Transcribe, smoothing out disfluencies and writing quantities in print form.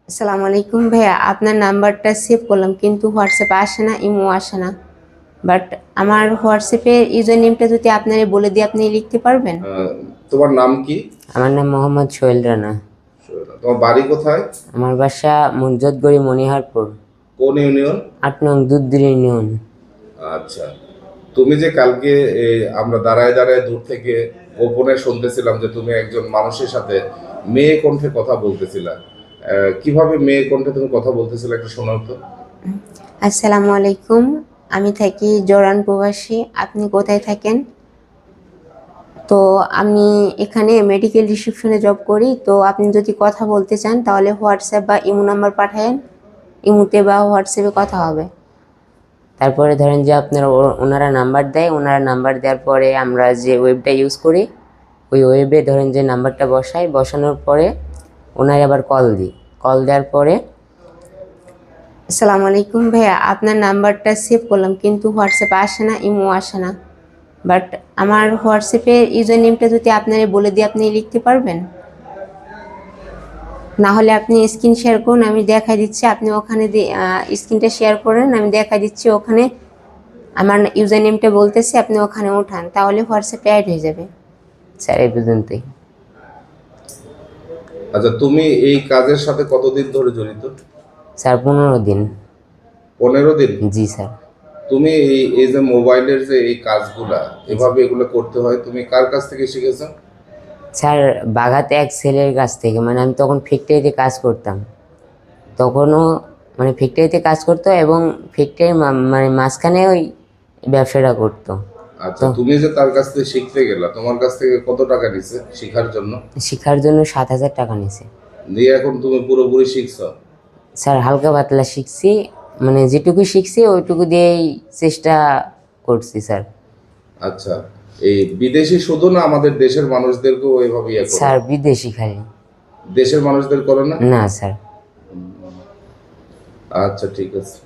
আসসালামু আলাইকুম ভাইয়া, আপনার নাম্বারটা সেভ করলাম কিন্তু হোয়াটসঅ্যাপে আসে না, ইমো আসে না। বাট আমার হোয়াটসঅ্যাপের ইউজার নেমটা যদি আপনারে বলে দিই, আপনি লিখতে পারবেন? তোমার নাম কি? আমার নাম মোহাম্মদ সোহেল রানা। তোমার বাড়ি কোথায়? আমার বাসা মুনজতগড়ি মনিহারপুর, কোন ইউনিয়ন? 8 নং দুধদির ইউনিয়ন। আচ্ছা, তুমি যে কালকে আমরা দাঁড়ায় দাঁড়ায় দূর থেকে গোপনে শুনতেছিলাম যে তুমি একজন মানুষের সাথে মেয়ে কণ্ঠে কথা বলতেছিলা। কিভাবে মেয়ে কণ্ঠে তুমি কথা বলতেছিলে একটু শোনাও তো। আসসালামু আলাইকুম, আমি থাকি জরান প্রবাসী। আপনি কোথায় থাকেন? তো আমি এখানে মেডিকেল রিসেপশনে জব করি। তো আপনি যদি কথা বলতে চান তাহলে হোয়াটসঅ্যাপ বা ইমো নাম্বার পাঠায়েন, ইমোতে বা হোয়াটসঅ্যাপে কথা হবে। তারপরে ধরেন যে আপনার ওনারা নাম্বার দেয়, ওনারা নাম্বার দেওয়ার পরে আমরা যে ওয়েবটা ইউজ করি, ওই ওয়েবে ধরেন যে নাম্বারটা বসাই, বসানোর পরে ওনারা আবার কল দিই। কল দেওয়ার পরে আসসালামু আলাইকুম ভাইয়া, আপনার নাম্বারটা সেভ করলাম কিন্তু হোয়াটসঅ্যাপে আসে না, ইমো আসে না। বাট আমার হোয়াটসঅ্যাপের ইউজার নেমটা যদি আপনারে বলে দিই, আপনি লিখতে পারবেন? না হলে আপনি স্ক্রিন শেয়ার করুন, আমি দেখাই দিচ্ছি। আপনি ওখানে স্ক্রিনটা শেয়ার করেন, আমি দেখাই দিচ্ছি। ওখানে আমার ইউজার নেমটা বলতেছি, আপনি ওখানে ওঠান, তাহলে হোয়াটসঅ্যাপে অ্যাড হয়ে যাবে। স্যার এই পর্যন্তই। আচ্ছা, তুমি এই কাজের সাথে কতদিন ধরে জড়িত? স্যার 15 দিন। 15 দিন? জি স্যার। তুমি এই এই যে মোবাইলের যে এই কাজগুলা এভাবে এগুলো করতে হয়, তুমি কার কাছ থেকে শিখেছো? স্যার বাগাতে এক ছেলের কাছ থেকে, মানে আমি তখন ফ্যাক্টরিতে কাজ করতাম, তখনও মানে ফ্যাক্টরিতে কাজ করতো এবং ফ্যাক্টরির মানে মাঝখানে ওই ব্যবসাটা করতো। আচ্ছা, তুমি যে তার কাছ থেকে শিখতে গেলা, তোমার কাছ থেকে কত টাকা নিছে শেখার জন্য? শিখার জন্য 7,000 টাকা নিছে। দিয়ে এখন তুমি পুরোপুরি শিখছো? স্যার হালকা পাতলা শিখছি, মানে যেটুকু শিখছি ওইটুকু দিয়েই চেষ্টা করছি স্যার। আচ্ছা, এই বিদেশি শুধু না আমাদের দেশের মানুষদেরকেও এভাবে ইয়ে করো? স্যার বিদেশি খালি। দেশের মানুষদের করো না? না স্যার। আচ্ছা, ঠিক আছে।